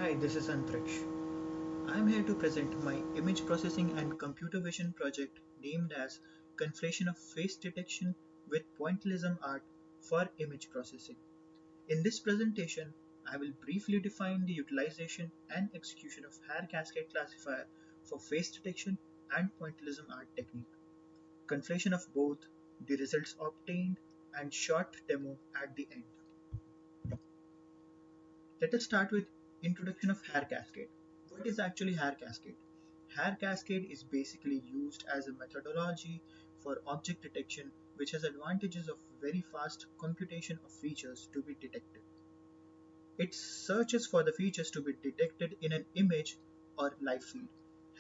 Hi, this is Antrish. I'm here to present my image processing and computer vision project named as Conflation of Face Detection with Pointillism Art for Image Processing. In this presentation, I will briefly define the utilization and execution of hair cascade classifier for face detection and pointillism art technique, conflation of both, the results obtained, and short demo at the end. Let us start with introduction of hair cascade. What is actually hair cascade? Hair cascade is basically used as a methodology for object detection which has advantages of very fast computation of features to be detected. It searches for the features to be detected in an image or live feed.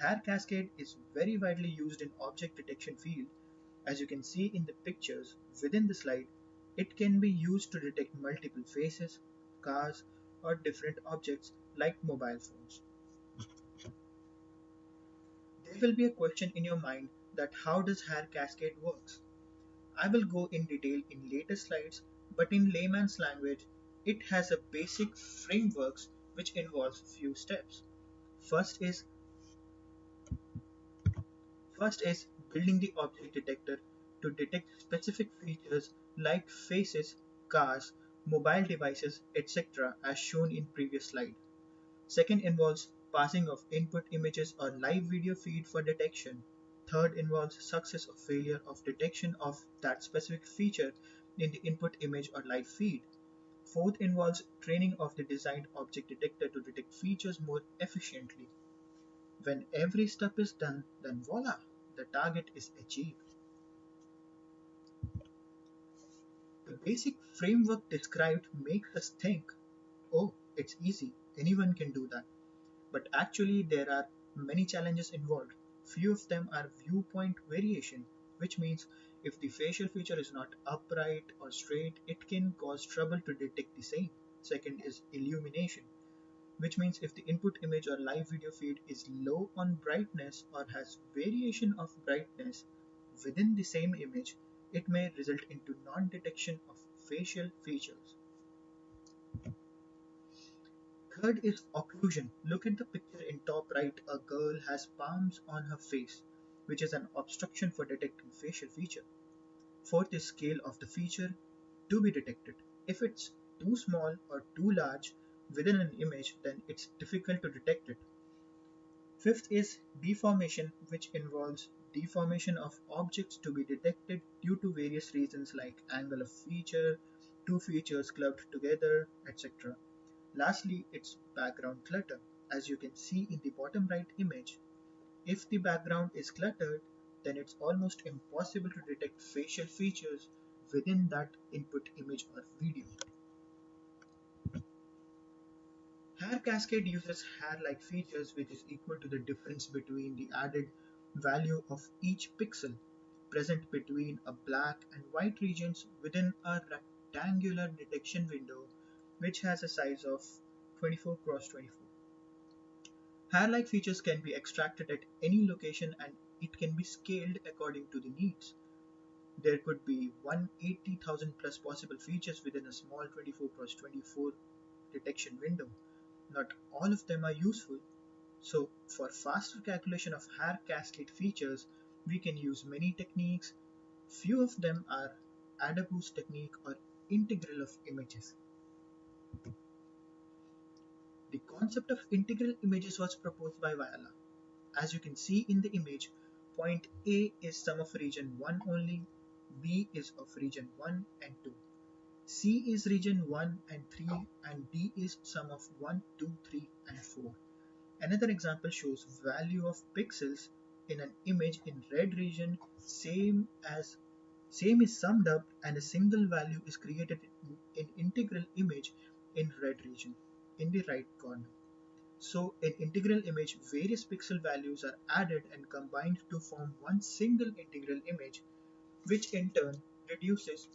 Hair cascade is very widely used in object detection field. As you can see in the pictures within the slide, it can be used to detect multiple faces, cars, or different objects like mobile phones. There will be a question in your mind that how does hair cascade works? I will go in detail in later slides, but in layman's language, it has a basic frameworks which involves few steps. First is First is building the object detector to detect specific features like faces, cars, mobile devices, etc. as shown in previous slide. Second involves passing of input images or live video feed for detection. Third involves success or failure of detection of that specific feature in the input image or live feed. Fourth involves training of the designed object detector to detect features more efficiently. When every step is done, then voila, the target is achieved. The basic framework described makes us think, oh, it's easy, anyone can do that. But actually, there are many challenges involved. Few of them are viewpoint variation, which means if the facial feature is not upright or straight, it can cause trouble to detect the same. Second is illumination, which means if the input image or live video feed is low on brightness or has variation of brightness within the same image, it may result into non-detection of facial features. Third is occlusion. Look at the picture in top right. A girl has palms on her face, which is an obstruction for detecting facial feature. Fourth is scale of the feature to be detected. If it's too small or too large within an image, then it's difficult to detect it. Fifth is deformation, which involves deformation of objects to be detected due to various reasons like angle of feature, two features clubbed together, etc. Lastly, it's background clutter. As you can see in the bottom right image, if the background is cluttered, then it's almost impossible to detect facial features within that input image or video. Hair cascade uses hair-like features which is equal to the difference between the added value of each pixel present between a black and white regions within a rectangular detection window which has a size of 24 cross 24. Hair-like features can be extracted at any location and it can be scaled according to the needs. There could be 180,000 plus possible features within a small 24 cross 24 detection window. Not all of them are useful, so for faster calculation of hair cascade features, we can use many techniques. Few of them are adder boost technique or integral of images. The concept of integral images was proposed by Viola. As you can see in the image, point A is sum of region 1 only, B is of region 1 and 2. C is region 1 and 3 and D is sum of 1, 2, 3 and 4. Another example shows value of pixels in an image in red region same is summed up and a single value is created in integral image in red region in the right corner. So in integral image various pixel values are added and combined to form one single integral image which in turn reduces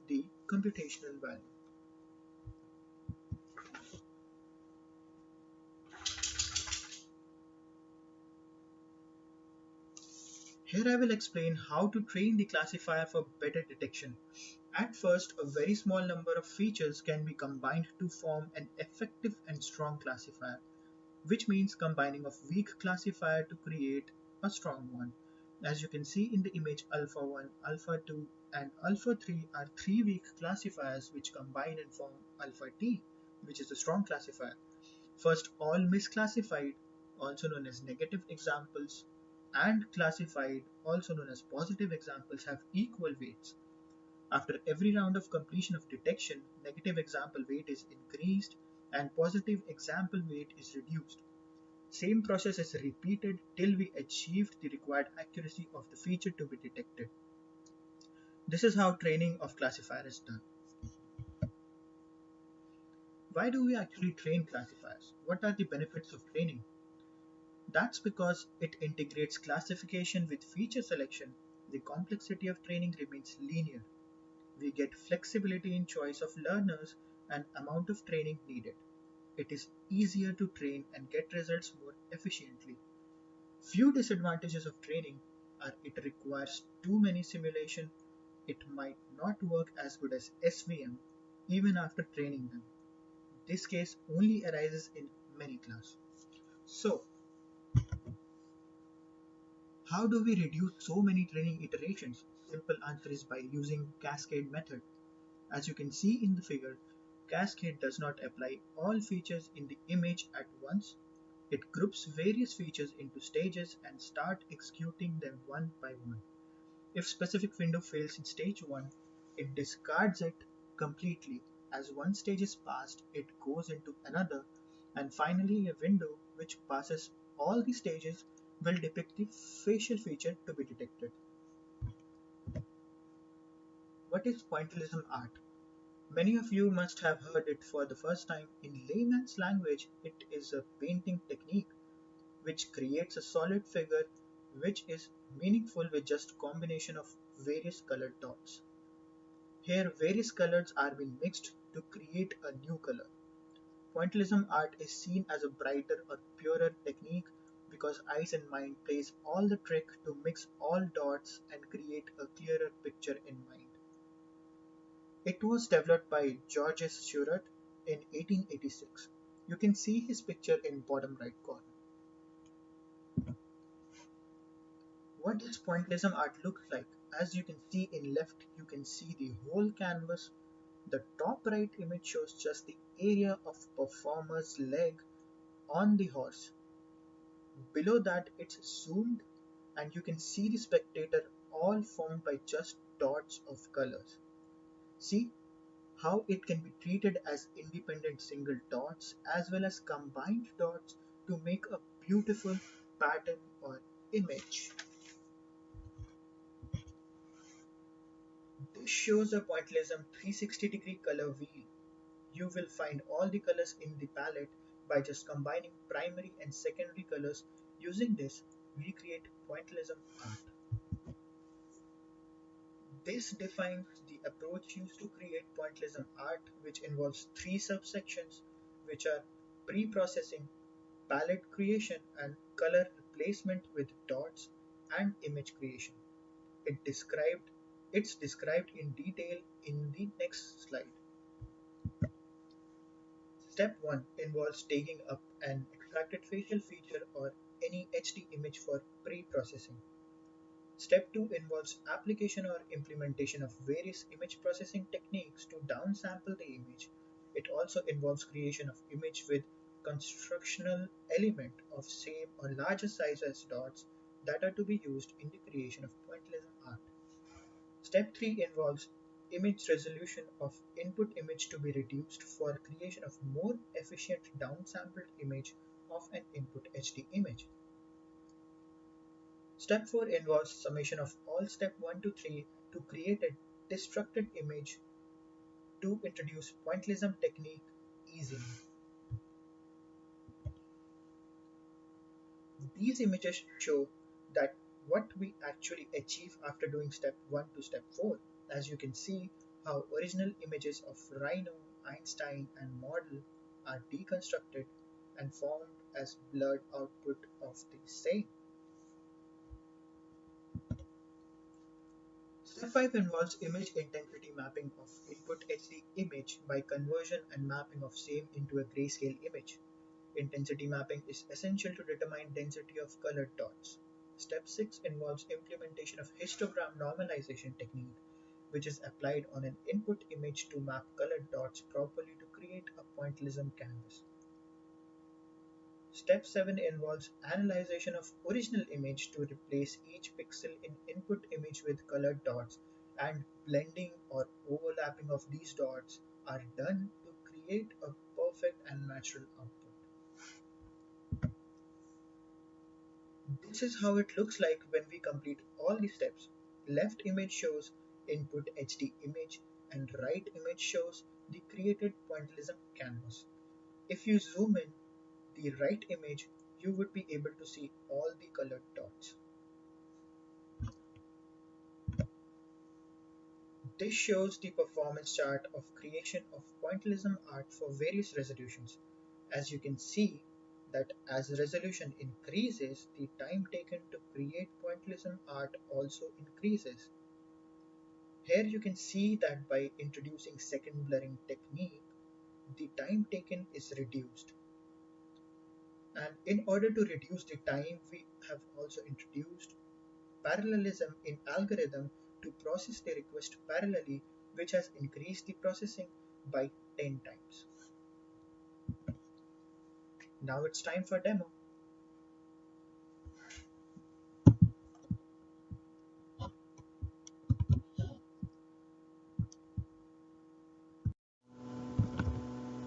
the computational value. Here I will explain how to train the classifier for better detection. At first, a very small number of features can be combined to form an effective and strong classifier. which means combining of weak classifier to create a strong one. As you can see in the image, alpha 1, alpha 2, and alpha 3 are three weak classifiers which combine and form alpha T, which is a strong classifier. First, all misclassified, also known as negative examples, and classified, also known as positive examples, have equal weights. After every round of completion of detection, negative example weight is increased and positive example weight is reduced. Same process is repeated till we achieved the required accuracy of the feature to be detected. This is how training of classifier is done. Why do we actually train classifiers? What are the benefits of training? That's because it integrates classification with feature selection. The complexity of training remains linear. We get flexibility in choice of learners and amount of training needed. It is easier to train and get results more efficiently. Few disadvantages of training are it requires too many simulation, it might not work as good as SVM even after training them. This case only arises in many class. So, how do we reduce so many training iterations? Simple answer is by using cascade method. As you can see in the figure, cascade does not apply all features in the image at once. It groups various features into stages and start executing them one by one. If specific window fails in stage 1, it discards it completely. As one stage is passed, it goes into another, and finally a window which passes all the stages will depict the facial feature to be detected. What is pointillism art? Many of you must have heard it for the first time. In layman's language, it is a painting technique which creates a solid figure which is meaningful with just combination of various colored dots. Here various colors are being mixed to create a new color. Pointillism art is seen as a brighter or purer technique because eyes and mind plays all the trick to mix all dots and create a clearer picture in mind. It was developed by Georges Seurat in 1886. You can see his picture in bottom right corner. What does pointillism art look like? As you can see in left, you can see the whole canvas. The top right image shows just the area of performer's leg on the horse. Below that it's zoomed and you can see the spectator all formed by just dots of colors. See how it can be treated as independent single dots as well as combined dots to make a beautiful pattern or image. This shows a pointillism 360-degree color wheel. You will find all the colors in the palette by just combining primary and secondary colors. Using this, we create pointillism art. This defines the approach used to create pointillism art, which involves three subsections, which are pre-processing, palette creation, and color replacement with dots, and image creation. It described it's described in detail in the next slide. Step 1 involves taking up an extracted facial feature or any HD image for pre-processing. Step 2 involves application or implementation of various image processing techniques to downsample the image. It also involves creation of image with constructional element of same or larger size as dots that are to be used in the creation of pointillism art. Step 3 involves image resolution of input image to be reduced for creation of more efficient downsampled image of an input HD image. Step 4 involves summation of all step 1 to 3 to create a destructed image to introduce pointillism technique easily. These images show that what we actually achieve after doing step 1 to step 4. As you can see how original images of Rhino, Einstein and model are deconstructed and formed as blurred output of the same. Step 5 involves image intensity mapping of input HD image by conversion and mapping of same into a grayscale image. Intensity mapping is essential to determine density of colored dots. Step 6 involves implementation of histogram normalization technique, which is applied on an input image to map colored dots properly to create a pointillism canvas. Step 7 involves analyzation of original image to replace each pixel in input image with colored dots, and blending or overlapping of these dots are done to create a perfect and natural output. This is how it looks like when we complete all the steps. Left image shows input HD image and right image shows the created pointillism canvas. If you zoom in the right image, you would be able to see all the colored dots. This shows the performance chart of creation of pointillism art for various resolutions. As you can see that as resolution increases, the time taken to create pointillism art also increases. Here you can see that by introducing second blurring technique, the time taken is reduced. And in order to reduce the time, we have also introduced parallelism in algorithm to process the request parallelly, which has increased the processing by 10 times. Now it's time for demo.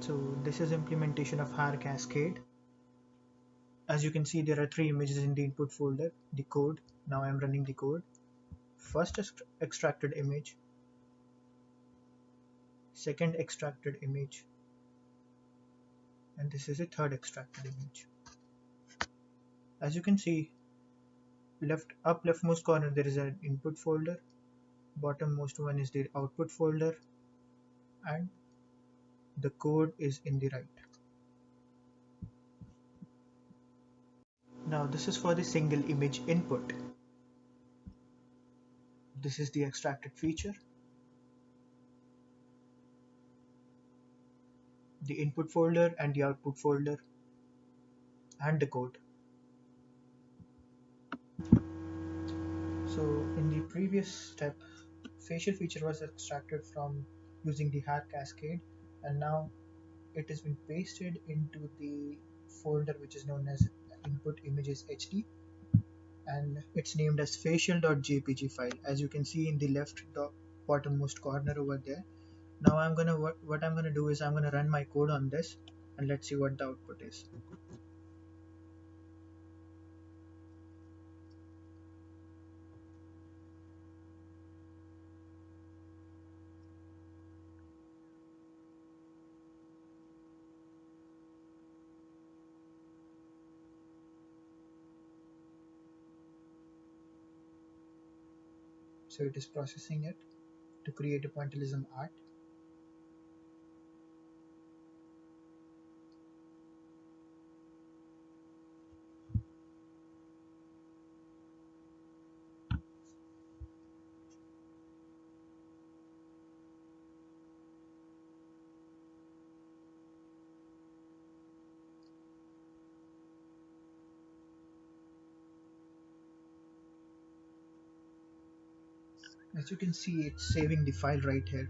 So this is implementation of higher cascade. As you can see, there are three images in the input folder, the code. Now I'm running the code. First extracted image, second extracted image, and this is the third extracted image. As you can see, leftmost corner there is an input folder, bottommost one is the output folder, and the code is in the right. Now this is for the single image input. This is the extracted feature, the input folder and the output folder, and the code. So in the previous step, facial feature was extracted from using the hair cascade, and now it has been pasted into the folder which is known as input images HD, and it's named as facial.jpg file, as you can see in the left bottommost corner over there. Now what I'm gonna do is I'm gonna run my code on this, and let's see what the output is. So it is processing it to create a pointillism art. As you can see, it's saving the file right here.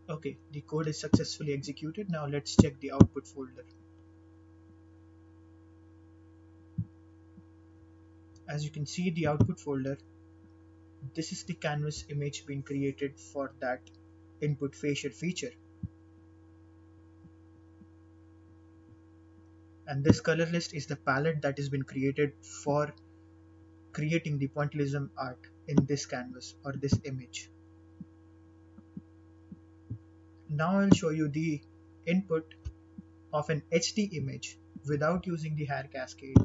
Okay, the code is successfully executed. Now let's check the output folder. As you can see, the output folder, this is the canvas image being created for that input facial feature. And this color list is the palette that has been created for creating the pointillism art in this canvas or this image. Now I'll show you the input of an HD image without using the hair cascade.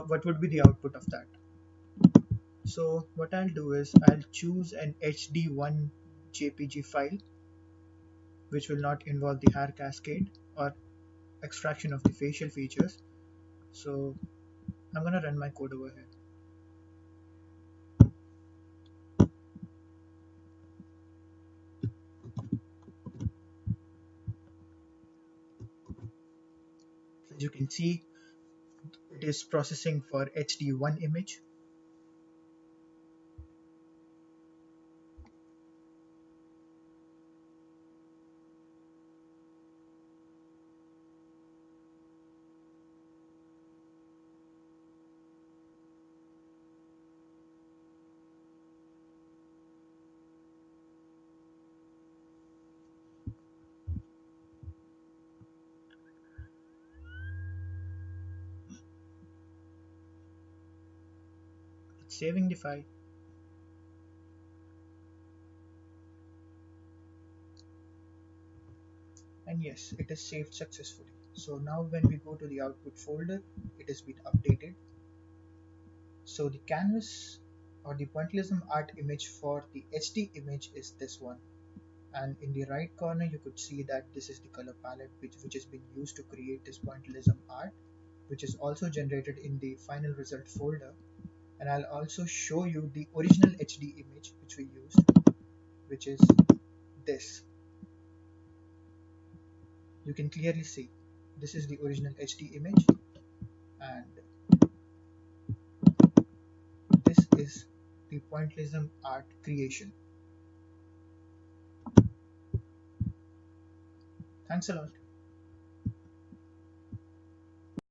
What would be the output of that? So what I'll do is I'll choose an HD1 JPG file which will not involve the hair cascade or extraction of the facial features. So I'm gonna run my code over here. You can see it is processing for HD1 image. It's saving the file, and yes, it is saved successfully. So now when we go to the output folder, it has been updated. So the canvas or the pointillism art image for the HD image is this one. And in the right corner, you could see that this is the color palette which has been used to create this pointillism art, which is also generated in the final result folder. And I'll also show you the original HD image which we used, which is this. You can clearly see this is the original HD image, and this is the pointillism art creation. Thanks a lot.